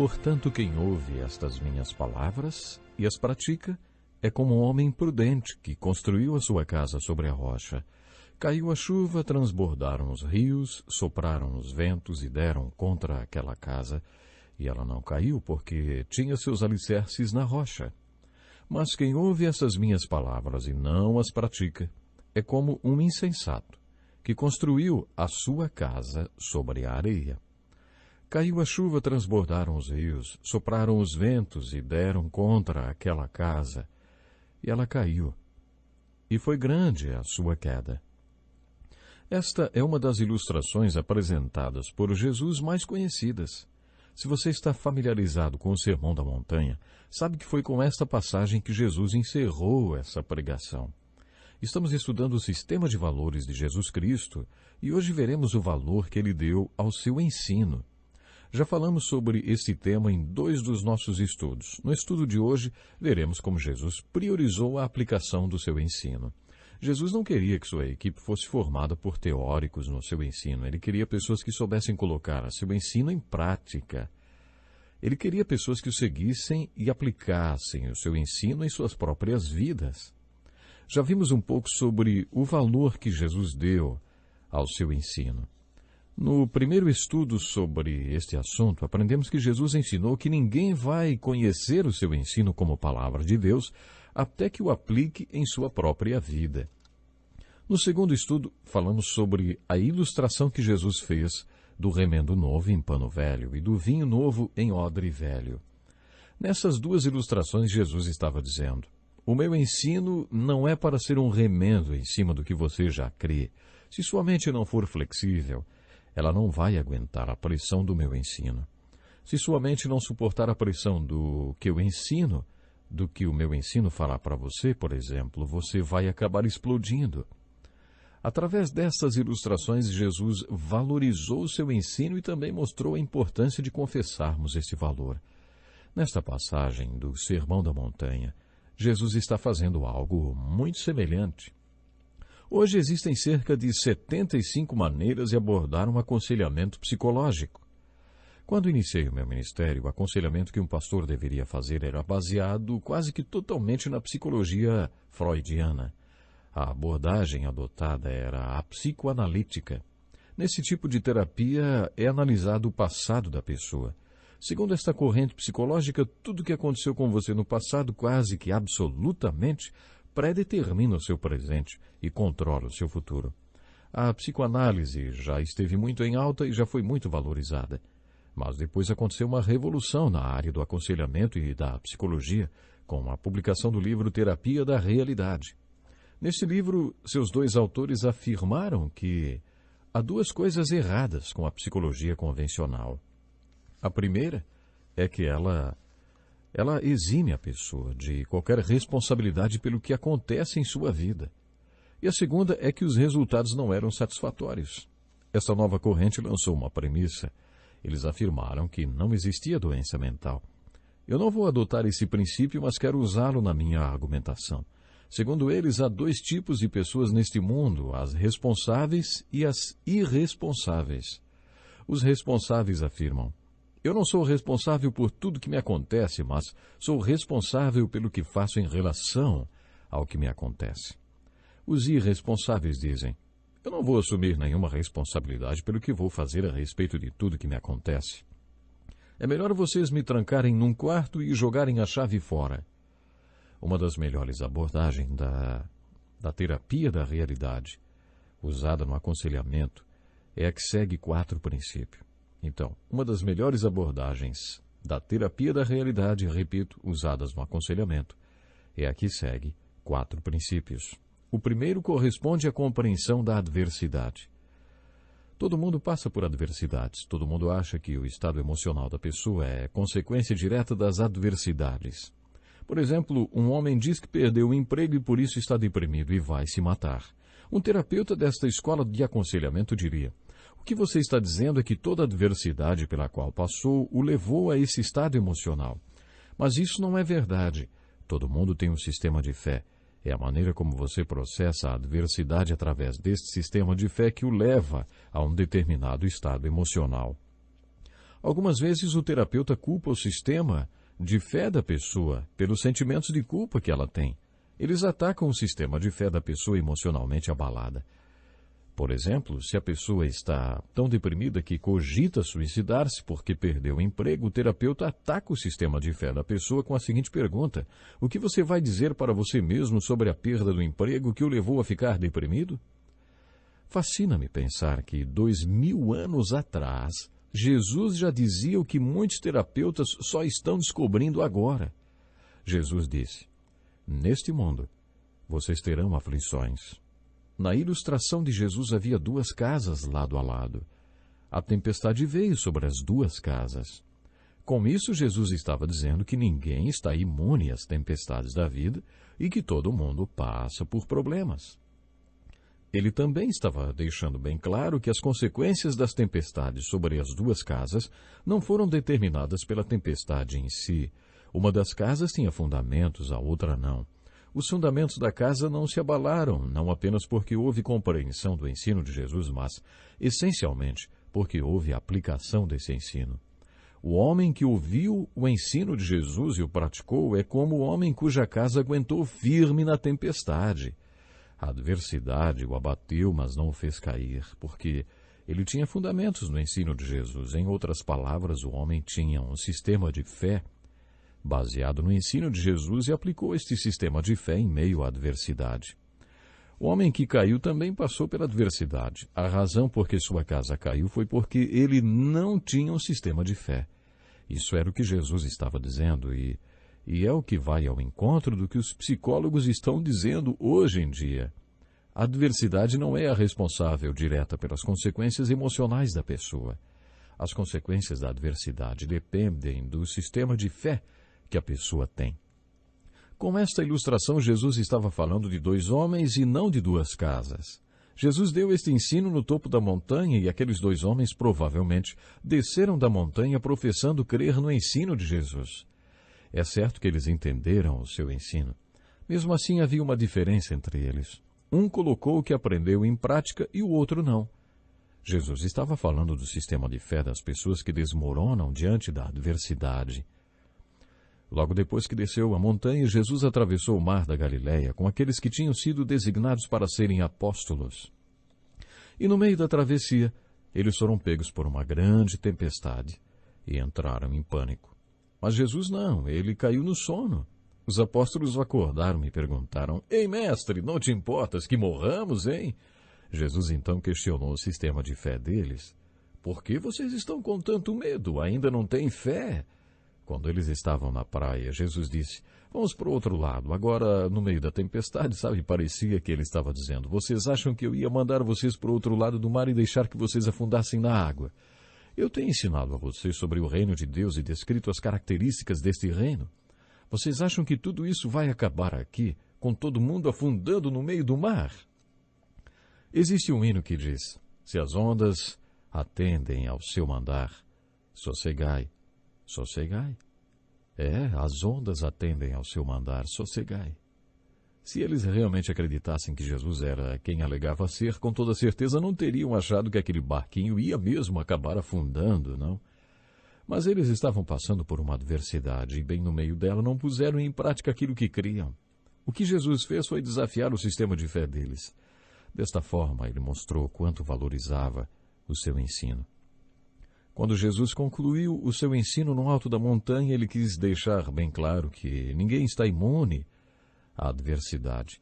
Portanto, quem ouve estas minhas palavras e as pratica é como um homem prudente que construiu a sua casa sobre a rocha. Caiu a chuva, transbordaram os rios, sopraram os ventos e deram contra aquela casa, e ela não caiu porque tinha seus alicerces na rocha. Mas quem ouve essas minhas palavras e não as pratica é como um insensato que construiu a sua casa sobre a areia. Caiu a chuva, transbordaram os rios, sopraram os ventos e deram contra aquela casa, e ela caiu. E foi grande a sua queda. Esta é uma das ilustrações apresentadas por Jesus mais conhecidas. Se você está familiarizado com o Sermão da Montanha, sabe que foi com esta passagem que Jesus encerrou essa pregação. Estamos estudando o sistema de valores de Jesus Cristo e hoje veremos o valor que ele deu ao seu ensino. Já falamos sobre esse tema em 2 dos nossos estudos. No estudo de hoje, veremos como Jesus priorizou a aplicação do seu ensino. Jesus não queria que sua equipe fosse formada por teóricos no seu ensino. Ele queria pessoas que soubessem colocar seu ensino em prática. Ele queria pessoas que o seguissem e aplicassem o seu ensino em suas próprias vidas. Já vimos um pouco sobre o valor que Jesus deu ao seu ensino. No primeiro estudo sobre este assunto, aprendemos que Jesus ensinou que ninguém vai conhecer o seu ensino como palavra de Deus até que o aplique em sua própria vida. No segundo estudo, falamos sobre a ilustração que Jesus fez do remendo novo em pano velho e do vinho novo em odre velho. Nessas 2 ilustrações, Jesus estava dizendo: o meu ensino não é para ser um remendo em cima do que você já crê. Se sua mente não for flexível, ela não vai aguentar a pressão do meu ensino. Se sua mente não suportar a pressão do que eu ensino, do que o meu ensino falar para você, por exemplo, você vai acabar explodindo. Através dessas ilustrações, Jesus valorizou o seu ensino e também mostrou a importância de confessarmos esse valor. Nesta passagem do Sermão da Montanha, Jesus está fazendo algo muito semelhante. Hoje existem cerca de 75 maneiras de abordar um aconselhamento psicológico. Quando iniciei o meu ministério, o aconselhamento que um pastor deveria fazer era baseado quase que totalmente na psicologia freudiana. A abordagem adotada era a psicoanalítica. Nesse tipo de terapia é analisado o passado da pessoa. Segundo esta corrente psicológica, tudo o que aconteceu com você no passado, quase que absolutamente, predetermina o seu presente e controla o seu futuro. A psicoanálise já esteve muito em alta e já foi muito valorizada. Mas depois aconteceu uma revolução na área do aconselhamento e da psicologia, com a publicação do livro Terapia da Realidade. Nesse livro, seus 2 autores afirmaram que há 2 coisas erradas com a psicologia convencional. A primeira é que ela exime a pessoa de qualquer responsabilidade pelo que acontece em sua vida. E a segunda é que os resultados não eram satisfatórios. Essa nova corrente lançou uma premissa. Eles afirmaram que não existia doença mental. Eu não vou adotar esse princípio, mas quero usá-lo na minha argumentação. Segundo eles, há 2 tipos de pessoas neste mundo, as responsáveis e as irresponsáveis. Os responsáveis afirmam: eu não sou responsável por tudo que me acontece, mas sou responsável pelo que faço em relação ao que me acontece. Os irresponsáveis dizem: eu não vou assumir nenhuma responsabilidade pelo que vou fazer a respeito de tudo que me acontece. É melhor vocês me trancarem num quarto e jogarem a chave fora. Uma das melhores abordagens da terapia da realidade, usada no aconselhamento, é a que segue 4 princípios. Então, uma das melhores abordagens da terapia da realidade, repito, usadas no aconselhamento, é a que segue 4 princípios. O primeiro corresponde à compreensão da adversidade. Todo mundo passa por adversidades. Todo mundo acha que o estado emocional da pessoa é consequência direta das adversidades. Por exemplo, um homem diz que perdeu o emprego e por isso está deprimido e vai se matar. Um terapeuta desta escola de aconselhamento diria: o que você está dizendo é que toda adversidade pela qual passou o levou a esse estado emocional. Mas isso não é verdade. Todo mundo tem um sistema de fé. É a maneira como você processa a adversidade através deste sistema de fé que o leva a um determinado estado emocional. Algumas vezes o terapeuta culpa o sistema de fé da pessoa pelos sentimentos de culpa que ela tem. Eles atacam o sistema de fé da pessoa emocionalmente abalada. Por exemplo, se a pessoa está tão deprimida que cogita suicidar-se porque perdeu o emprego, o terapeuta ataca o sistema de fé da pessoa com a seguinte pergunta: o que você vai dizer para você mesmo sobre a perda do emprego que o levou a ficar deprimido? Fascina-me pensar que 2000 anos atrás, Jesus já dizia o que muitos terapeutas só estão descobrindo agora. Jesus disse: neste mundo, vocês terão aflições. Na ilustração de Jesus havia duas casas lado a lado. A tempestade veio sobre as duas casas. Com isso, Jesus estava dizendo que ninguém está imune às tempestades da vida e que todo mundo passa por problemas. Ele também estava deixando bem claro que as consequências das tempestades sobre as duas casas não foram determinadas pela tempestade em si. Uma das casas tinha fundamentos, a outra não. Os fundamentos da casa não se abalaram, não apenas porque houve compreensão do ensino de Jesus, mas, essencialmente, porque houve aplicação desse ensino. O homem que ouviu o ensino de Jesus e o praticou é como o homem cuja casa aguentou firme na tempestade. A adversidade o abateu, mas não o fez cair, porque ele tinha fundamentos no ensino de Jesus. Em outras palavras, o homem tinha um sistema de fé baseado no ensino de Jesus e aplicou este sistema de fé em meio à adversidade. O homem que caiu também passou pela adversidade. A razão por que sua casa caiu foi porque ele não tinha um sistema de fé. Isso era o que Jesus estava dizendo e é o que vai ao encontro do que os psicólogos estão dizendo hoje em dia. A adversidade não é a responsável direta pelas consequências emocionais da pessoa. As consequências da adversidade dependem do sistema de fé que a pessoa tem. Com esta ilustração, Jesus estava falando de dois homens e não de duas casas. Jesus deu este ensino no topo da montanha e aqueles dois homens provavelmente desceram da montanha professando crer no ensino de Jesus. É certo que eles entenderam o seu ensino. Mesmo assim, havia uma diferença entre eles. Um colocou o que aprendeu em prática e o outro não. Jesus estava falando do sistema de fé das pessoas que desmoronam diante da adversidade. Logo depois que desceu a montanha, Jesus atravessou o mar da Galileia com aqueles que tinham sido designados para serem apóstolos. E no meio da travessia, eles foram pegos por uma grande tempestade e entraram em pânico. Mas Jesus não, ele caiu no sono. Os apóstolos o acordaram e perguntaram: Ei, mestre, não te importas que morramos, hein? Jesus então questionou o sistema de fé deles. Por que vocês estão com tanto medo? Ainda não têm fé? Quando eles estavam na praia, Jesus disse: vamos para o outro lado. Agora, no meio da tempestade, sabe, parecia que ele estava dizendo: vocês acham que eu ia mandar vocês para o outro lado do mar e deixar que vocês afundassem na água? Eu tenho ensinado a vocês sobre o reino de Deus e descrito as características deste reino. Vocês acham que tudo isso vai acabar aqui, com todo mundo afundando no meio do mar? Existe um hino que diz: se as ondas atendem ao seu mandar, sossegai, sossegai. As ondas atendem ao seu mandar, sossegai. Se eles realmente acreditassem que Jesus era quem alegava ser, com toda certeza não teriam achado que aquele barquinho ia mesmo acabar afundando, não? Mas eles estavam passando por uma adversidade e, bem no meio dela, não puseram em prática aquilo que criam. O que Jesus fez foi desafiar o sistema de fé deles. Desta forma, ele mostrou quanto valorizava o seu ensino. Quando Jesus concluiu o seu ensino no alto da montanha, ele quis deixar bem claro que ninguém está imune à adversidade.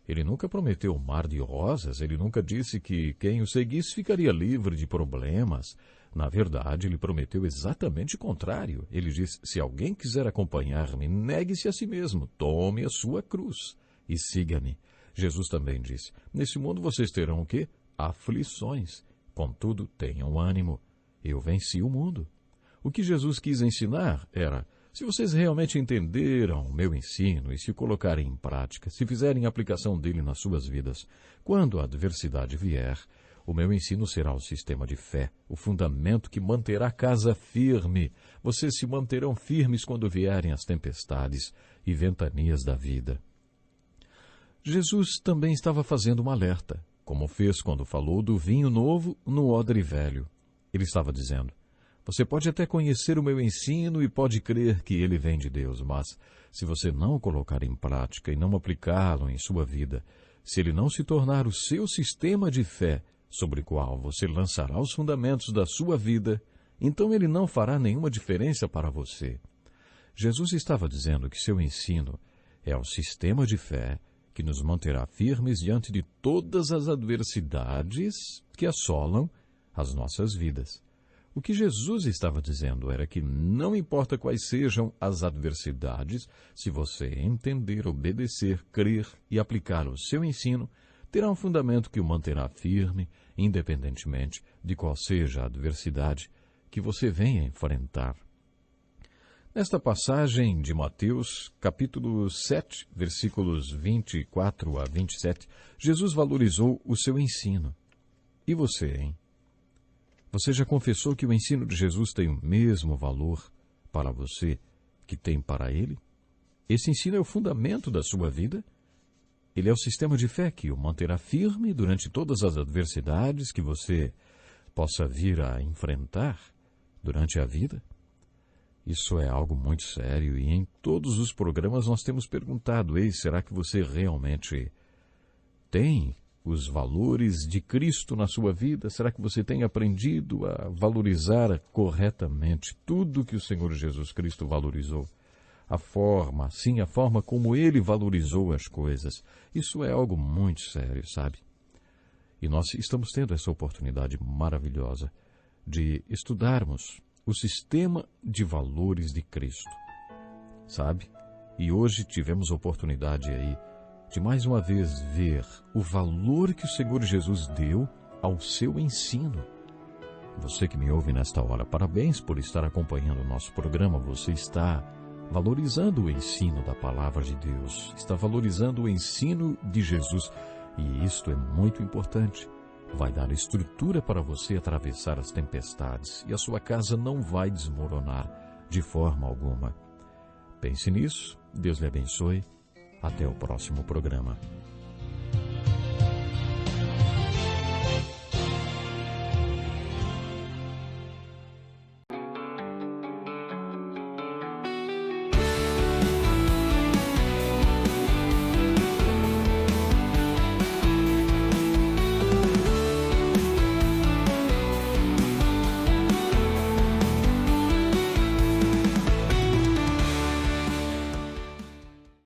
Ele nunca prometeu um mar de rosas, ele nunca disse que quem o seguisse ficaria livre de problemas. Na verdade, ele prometeu exatamente o contrário. Ele disse: se alguém quiser acompanhar-me, negue-se a si mesmo, tome a sua cruz e siga-me. Jesus também disse: nesse mundo vocês terão o quê? Aflições. Contudo, tenham ânimo. Eu venci o mundo. O que Jesus quis ensinar era: se vocês realmente entenderam o meu ensino e se o colocarem em prática, se fizerem aplicação dele nas suas vidas, quando a adversidade vier, o meu ensino será o sistema de fé, o fundamento que manterá a casa firme. Vocês se manterão firmes quando vierem as tempestades e ventanias da vida. Jesus também estava fazendo um alerta, como fez quando falou do vinho novo no odre velho. Ele estava dizendo: Você pode até conhecer o meu ensino e pode crer que ele vem de Deus, mas se você não o colocar em prática e não aplicá-lo em sua vida, se ele não se tornar o seu sistema de fé, sobre o qual você lançará os fundamentos da sua vida, então ele não fará nenhuma diferença para você. Jesus estava dizendo que seu ensino é o sistema de fé que nos manterá firmes diante de todas as adversidades que assolam as nossas vidas. O que Jesus estava dizendo era que não importa quais sejam as adversidades, se você entender, obedecer, crer e aplicar o seu ensino, terá um fundamento que o manterá firme, independentemente de qual seja a adversidade que você venha enfrentar. Nesta passagem de Mateus, capítulo 7, versículos 24 a 27, Jesus valorizou o seu ensino. E você, hein? Você já confessou que o ensino de Jesus tem o mesmo valor para você que tem para ele? Esse ensino é o fundamento da sua vida? Ele é o sistema de fé que o manterá firme durante todas as adversidades que você possa vir a enfrentar durante a vida? Isso é algo muito sério e em todos os programas nós temos perguntado, será que você realmente tem os valores de Cristo na sua vida? Será que você tem aprendido a valorizar corretamente tudo que o Senhor Jesus Cristo valorizou? A forma como Ele valorizou as coisas. Isso é algo muito sério, sabe? E nós estamos tendo essa oportunidade maravilhosa de estudarmos o sistema de valores de Cristo, sabe? E hoje tivemos a oportunidade aí de mais uma vez ver o valor que o Senhor Jesus deu ao seu ensino. Você que me ouve nesta hora, parabéns por estar acompanhando o nosso programa. Você está valorizando o ensino da Palavra de Deus, está valorizando o ensino de Jesus, e isto é muito importante. Vai dar estrutura para você atravessar as tempestades e a sua casa não vai desmoronar de forma alguma. Pense nisso, Deus lhe abençoe. Até o próximo programa.